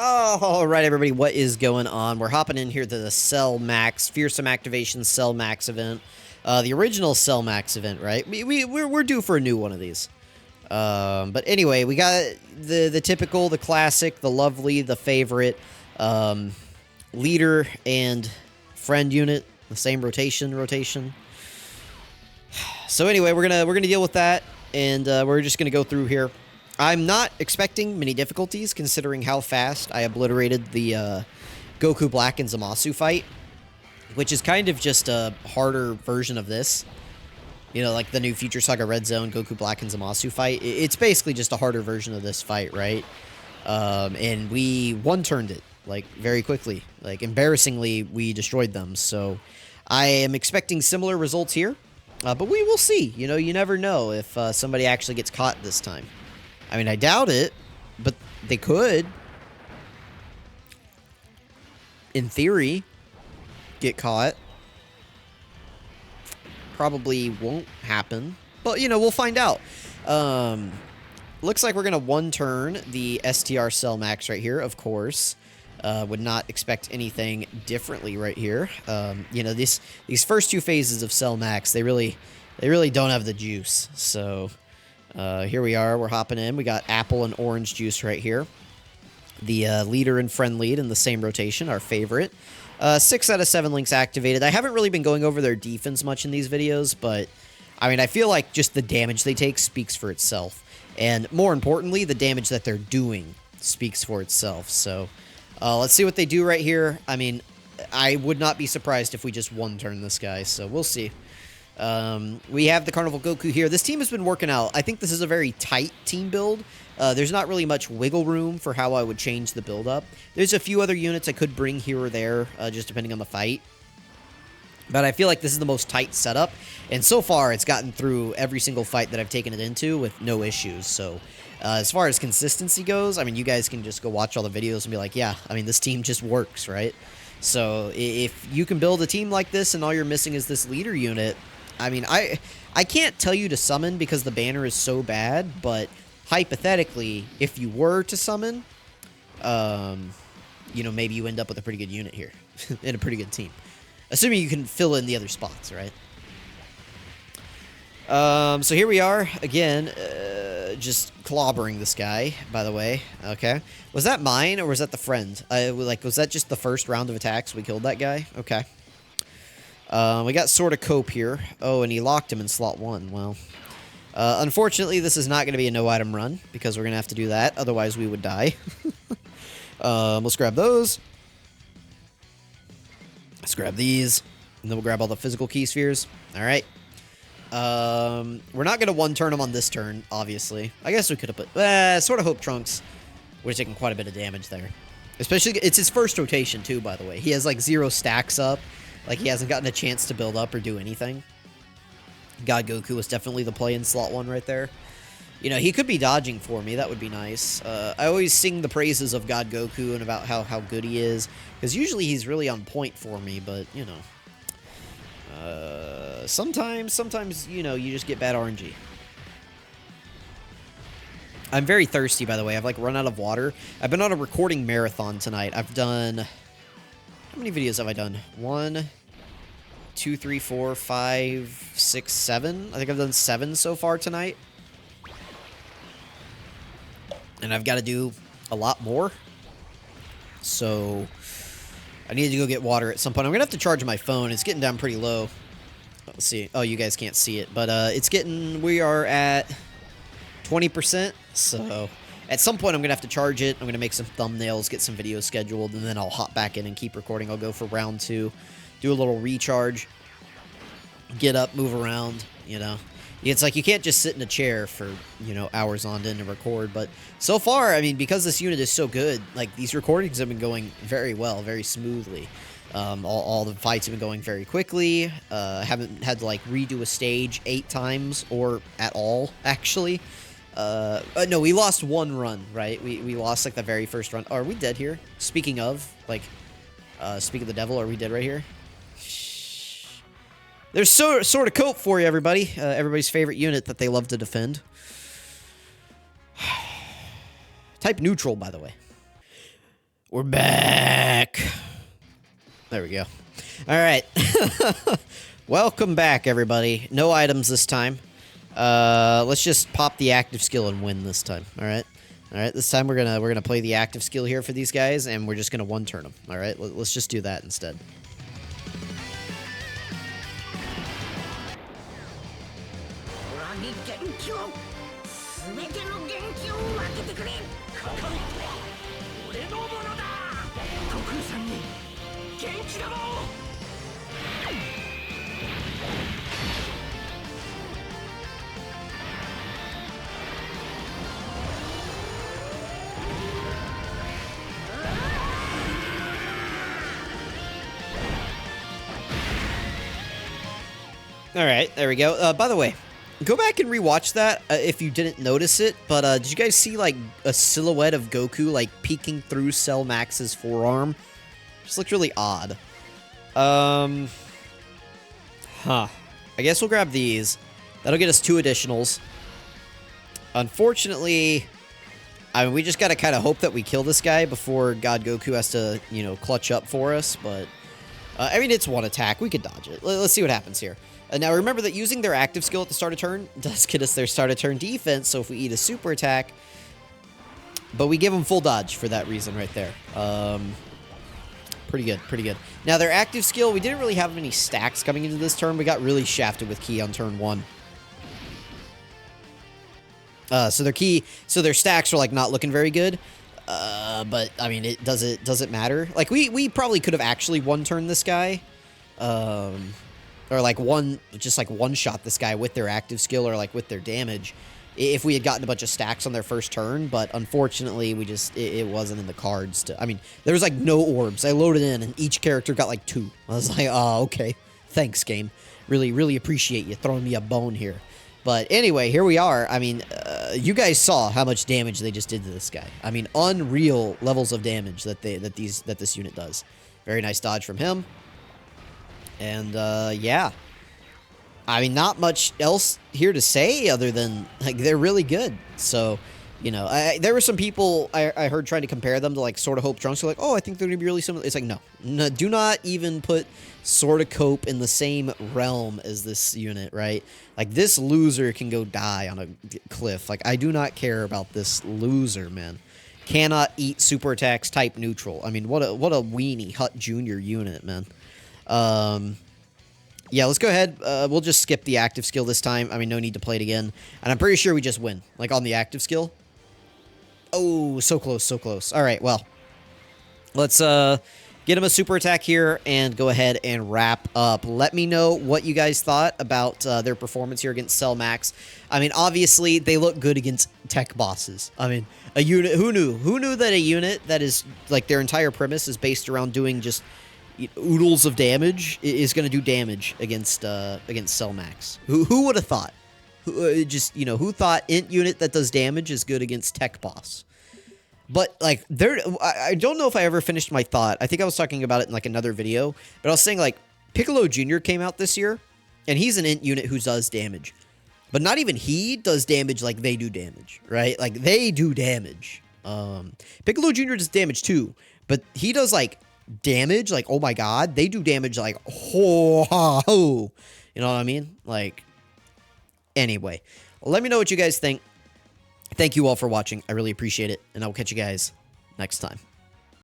All right, everybody, what is going on? We're hopping in here to the Cell Max, Fearsome Activation Cell Max event. The original Cell Max event, right? We're due for a new one of these. But anyway, we got the typical, the classic, the lovely, the favorite, leader and friend unit, the same rotation. So anyway, we're gonna deal with that, and we're just gonna go through here. I'm not expecting many difficulties, considering how fast I obliterated the Goku Black and Zamasu fight, which is kind of just a harder version of this. You know, like the new Future Saga Red Zone, Goku Black and Zamasu fight. It's basically just a harder version of this fight, right? And we one-turned it, like, very quickly. Like, embarrassingly, we destroyed them. So, I am expecting similar results here. But we will see. You know, you never know if somebody actually gets caught this time. I mean, I doubt it, but they could, in theory, get caught. Probably won't happen, but, you know, we'll find out. Looks like we're going to one-turn the STR Cell Max right here, of course. Would not expect anything differently right here. You know, these first two phases of Cell Max, they really don't have the juice, so... here we are, we're hopping in. We got apple and orange juice right here. The leader and friend lead in the same rotation, our favorite. 6 out of 7 links activated. I haven't really been going over their defense much in these videos, but I mean, I feel like just the damage they take speaks for itself. And more importantly, the damage that they're doing speaks for itself. So let's see what they do right here. I mean, I would not be surprised if we just one-turn this guy, so we'll see. We have the Carnival Goku here. This team has been working out. I think this is a very tight team build. There's not really much wiggle room for how I would change the build up. There's a few other units I could bring here or there, just depending on the fight. But I feel like this is the most tight setup. And so far, it's gotten through every single fight that I've taken it into with no issues. So, as far as consistency goes, I mean, you guys can just go watch all the videos and be like, yeah, I mean, this team just works, right? So, if you can build a team like this and all you're missing is this leader unit... I mean, I can't tell you to summon because the banner is so bad, but hypothetically, if you were to summon, you know, maybe you end up with a pretty good unit here and a pretty good team. Assuming you can fill in the other spots, right? So here we are, again, just clobbering this guy, by the way, okay. Was that mine or was that the friend? Was that just the first round of attacks we killed that guy? Okay. We got sort of cope here. Oh, and he locked him in slot 1. Well, unfortunately, this is not going to be a no-item run, because we're going to have to do that. Otherwise, we would die. Let's grab those. Let's grab these. And then we'll grab all the physical key spheres. All right. We're not going to one-turn him on this turn, obviously. I guess we could have put... sort of hope Trunks would have taken quite a bit of damage there. Especially, it's his first rotation, too, by the way. He has, like, 0 stacks up. Like, he hasn't gotten a chance to build up or do anything. God Goku was definitely the play in slot 1 right there. You know, he could be dodging for me. That would be nice. I always sing the praises of God Goku and about how good he is. Because usually he's really on point for me, but, you know. Sometimes, you know, you just get bad RNG. I'm very thirsty, by the way. I've, like, run out of water. I've been on a recording marathon tonight. I've done... How many videos have I done? 1, 2, 3, 4, 5, 6, 7. I think I've done 7 so far tonight. And I've got to do a lot more. So, I need to go get water at some point. I'm going to have to charge my phone. It's getting down pretty low. Let's see. Oh, you guys can't see it. But it's getting... We are at 20%. So... At some point, I'm going to have to charge it. I'm going to make some thumbnails, get some videos scheduled, and then I'll hop back in and keep recording. I'll go for round 2, do a little recharge, get up, move around, you know. It's like you can't just sit in a chair for, you know, hours on end and record. But so far, I mean, because this unit is so good, like, these recordings have been going very well, very smoothly. All the fights have been going very quickly. Haven't had to, like, redo a stage 8 times or at all, actually. No, we lost 1 run, right? We lost, like, the very first run. Oh, are we dead here? Speaking of, like, speak of the devil, are we dead right here? There's sort of cope for you, everybody. Everybody's favorite unit that they love to defend. Type neutral, by the way. We're back. There we go. All right. Welcome back, everybody. No items this time. Let's just pop the active skill and win this time. All right. All right. This time we're gonna play the active skill here for these guys, and we're just gonna one turn them. All right. Let's just do that instead. All right, there we go. By the way, go back and rewatch that if you didn't notice it. But did you guys see like a silhouette of Goku like peeking through Cell Max's forearm? Just looked really odd. Huh. I guess we'll grab these. That'll get us 2 additionals. Unfortunately, I mean, we just gotta kind of hope that we kill this guy before God Goku has to, you know, clutch up for us. But I mean, it's 1 attack. We could dodge it. Let's see what happens here. Now, remember that using their active skill at the start of turn does get us their start of turn defense, so if we eat a super attack, but we give them full dodge for that reason right there. Pretty good, pretty good. Now, their active skill, we didn't really have any stacks coming into this turn. We got really shafted with Ki on turn 1. So their stacks are, like, not looking very good. But, I mean, does it matter? Like, we probably could have actually one-turned this guy. Or like just like one-shot this guy with their active skill or like with their damage if we had gotten a bunch of stacks on their first turn, but unfortunately we just, it wasn't in the cards to, I mean, there was like no orbs. I loaded in and each character got like 2. I was like, oh, okay. Thanks, game. Really, really appreciate you throwing me a bone here. But anyway, here we are. I mean, you guys saw how much damage they just did to this guy. I mean, unreal levels of damage that this unit does. Very nice dodge from him. And, yeah. I mean, not much else here to say other than, like, they're really good. So, you know, there were some people I heard trying to compare them to, like, Sword of Hope Trunks. They're like, oh, I think they're going to be really similar. It's like, no, do not even put Sword of Cope in the same realm as this unit, right? Like, this loser can go die on a cliff. Like, I do not care about this loser, man. Cannot eat super attacks type neutral. I mean, what a weenie Hut Jr. unit, man. Yeah, let's go ahead. We'll just skip the active skill this time. I mean, no need to play it again. And I'm pretty sure we just win, like on the active skill. Oh, so close, so close. All right, well, let's get him a super attack here and go ahead and wrap up. Let me know what you guys thought about their performance here against Cell Max. I mean, obviously, they look good against tech bosses. I mean, a unit, who knew? Who knew that a unit that is, like, their entire premise is based around doing just oodles of damage is going to do damage against Cell Max. Who would have thought? Just, you know, who thought int unit that does damage is good against tech boss? But like, I don't know if I ever finished my thought. I think I was talking about it in like another video, but I was saying like Piccolo Jr. came out this year, and he's an int unit who does damage, but not even he does damage like they do damage, right? Like they do damage. Piccolo Jr. does damage too, but he does like damage like, oh my god, they do damage like, oh, you know what I mean? Like, anyway, let me know what you guys think. Thank you all for watching. I really appreciate it, and I will catch you guys next time.